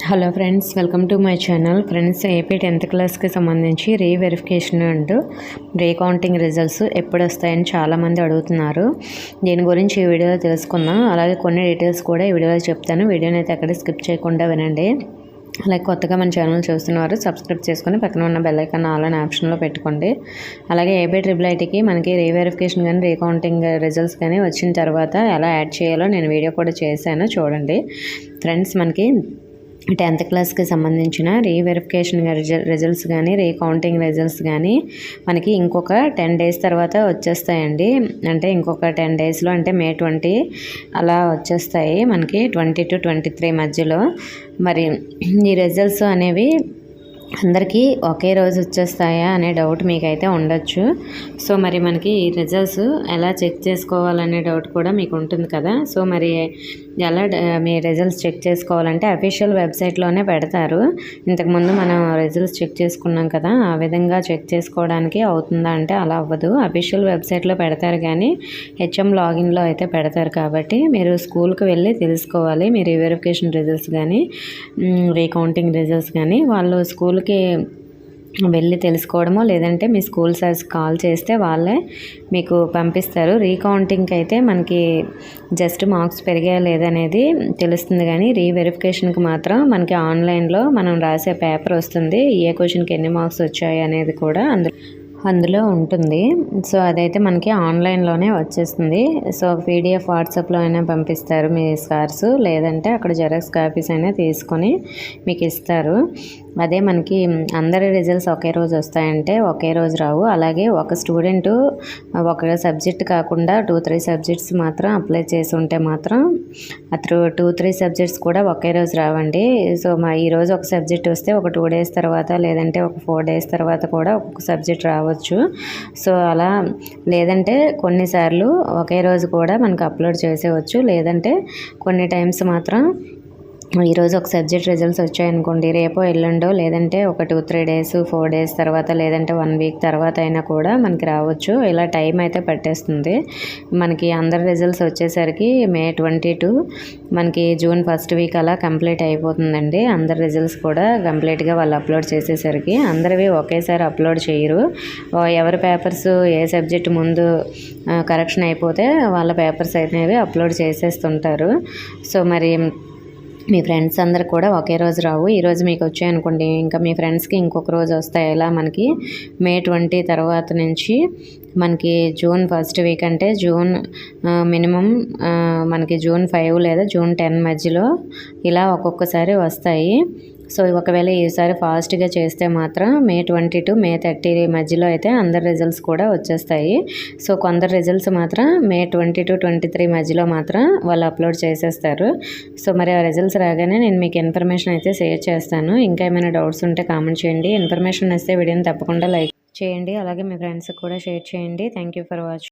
Hello friends, welcome to my channel. Friends, AP 10th క్లాస్కి సంబంధించి reverification and recounting results ఎప్పుడు వస్తాయని చాలామంది అడుగుతున్నారు. దీని గురించి ఈ వీడియోలో తెలుసుకుందాం. అలాగే కొన్ని డీటెయిల్స్ కూడా ఈ వీడియోలో చెప్తాను. వీడియోని అయితే ఎక్కడ స్కిప్ చేయకుండా వినండి. అలాగే కొత్తగా మన ఛానల్ చూస్తున్నవారు సబ్స్క్రైబ్ చేసుకొని పక్కన ఉన్న బెల్ ఐకాన్ ఆల్ అనే ఆప్షన్లో పెట్టుకోండి. అలాగే ఏపీ IIITకి మనకి రీవెరిఫికేషన్ కానీ రీకౌంటింగ్ రిజల్ట్స్ కానీ వచ్చిన తర్వాత ఎలా యాడ్ చేయాలో నేను వీడియో కూడా చేశాను, చూడండి. ఫ్రెండ్స్, మనకి 10th క్లాస్కి సంబంధించిన రీవెరిఫికేషన్ రిజల్ట్స్ కానీ రీకౌంటింగ్ రిజల్ట్స్ కానీ మనకి ఇంకొక 10 days తర్వాత వచ్చేస్తాయండి. అంటే ఇంకొక 10 daysలో, అంటే May 20 అలా వచ్చేస్తాయి మనకి, 20 to 23 మధ్యలో. మరి ఈ రిజల్ట్స్ అనేవి అందరికీ ఒకే రోజు వచ్చేస్తాయా అనే డౌట్ మీకైతే ఉండొచ్చు. సో మరి మనకి ఈ రిజల్ట్స్ ఎలా చెక్ చేసుకోవాలనే డౌట్ కూడా మీకు ఉంటుంది కదా. సో మరి ఎలా మీ రిజల్ట్స్ చెక్ చేసుకోవాలంటే అఫీషియల్ వెబ్సైట్లోనే పెడతారు. ఇంతకుముందు మనం రిజల్ట్స్ చెక్ చేసుకున్నాం కదా, ఆ విధంగా చెక్ చేసుకోవడానికి అవుతుందా అంటే అలా అవ్వదు. అఫీషియల్ వెబ్సైట్లో పెడతారు కానీ HM లాగిన్లో అయితే పెడతారు. కాబట్టి మీరు స్కూల్కి వెళ్ళి తెలుసుకోవాలి. మీ రీవెరిఫికేషన్ రిజల్ట్స్ కానీ రీకౌంటింగ్ రిజల్ట్స్ కానీ వాళ్ళు స్కూల్కి వెళ్ళి తెలుసుకోవడమో, లేదంటే మీ స్కూల్ సార్స్ కాల్ చేస్తే వాళ్ళే మీకు పంపిస్తారు. రీకౌంటింగ్కి అయితే మనకి జస్ట్ మార్క్స్ పెరిగాయా లేదనేది తెలుస్తుంది, కానీ రీవెరిఫికేషన్కి మాత్రం మనకి ఆన్లైన్లో మనం రాసే పేపర్ వస్తుంది. ఏ క్వశ్చన్కి ఎన్ని మార్క్స్ వచ్చాయి అనేది కూడా అందులో ఉంటుంది. సో అదైతే మనకి ఆన్లైన్లోనే వచ్చేస్తుంది. సో PDF వాట్సాప్లో అయినా పంపిస్తారు మీ సార్స్, లేదంటే అక్కడ జెరాక్స్ కాపీస్ అయినా తీసుకొని మీకు ఇస్తారు. అదే మనకి అందరి రిజల్ట్స్ ఒకే రోజు వస్తాయంటే ఒకే రోజు రావు. అలాగే ఒక స్టూడెంటు ఒక సబ్జెక్ట్ కాకుండా 2-3 సబ్జెక్ట్స్ మాత్రం అప్లై చేసి ఉంటే మాత్రం అతను 2-3 సబ్జెక్ట్స్ కూడా ఒకే రోజు రావండి. సో ఈరోజు ఒక సబ్జెక్ట్ వస్తే ఒక 2 days తర్వాత, లేదంటే ఒక 4 days తర్వాత కూడా ఒక్కొక్క సబ్జెక్ట్ రావచ్చు. సో అలా లేదంటే కొన్నిసార్లు ఒకే రోజు కూడా మనకు అప్లోడ్ చేసేవచ్చు. లేదంటే కొన్ని టైమ్స్ మాత్రం ఈరోజు ఒక సబ్జెక్ట్ రిజల్ట్స్ వచ్చాయనుకోండి, రేపో ఎల్లుండో, లేదంటే ఒక 2-3 days 4 days తర్వాత, లేదంటే 1 week తర్వాత అయినా కూడా మనకి రావచ్చు. ఇలా టైం అయితే పట్టేస్తుంది. మనకి అందరి రిజల్ట్స్ వచ్చేసరికి May 22 మనకి June 1st week అలా కంప్లీట్ అయిపోతుందండి. అందరి రిజల్ట్స్ కూడా కంప్లీట్గా వాళ్ళు అప్లోడ్ చేసేసరికి. అందరివి ఒకేసారి అప్లోడ్ చేయరు. ఎవరి పేపర్స్ ఏ సబ్జెక్ట్ ముందు కరెక్షన్ అయిపోతే వాళ్ళ పేపర్స్ అనేవి అప్లోడ్ చేసేస్తుంటారు. సో మరి మీ ఫ్రెండ్స్ అందరు కూడా ఒకే రోజు రావు. ఈరోజు మీకు వచ్చాయనుకోండి, ఇంకా మీ ఫ్రెండ్స్కి ఇంకొక రోజు వస్తాయి. ఇలా మనకి May 20 తర్వాత నుంచి మనకి June 1st week, అంటే జూన్ మినిమం మనకి June 5 లేదా June 10 మధ్యలో ఇలా ఒక్కొక్కసారి వస్తాయి. సో ఒకవేళ ఈసారి ఫాస్ట్గా చేస్తే మాత్రం May 20 to May 30 మధ్యలో అయితే అందరి రిజల్ట్స్ కూడా వచ్చేస్తాయి. సో కొందరు రిజల్ట్స్ మాత్రం May 20 to 23 మధ్యలో మాత్రం వాళ్ళు అప్లోడ్ చేసేస్తారు. సో మరి ఆ రిజల్ట్స్ రాగానే నేను మీకు ఇన్ఫర్మేషన్ అయితే షేర్ చేస్తాను. ఇంకా ఏమైనా డౌట్స్ ఉంటే కామెంట్ చేయండి. ఇన్ఫర్మేషన్ వస్తే వీడియోని తప్పకుండా లైక్ చేయండి. అలాగే మీ ఫ్రెండ్స్కి కూడా షేర్ చేయండి. Thank you for watching.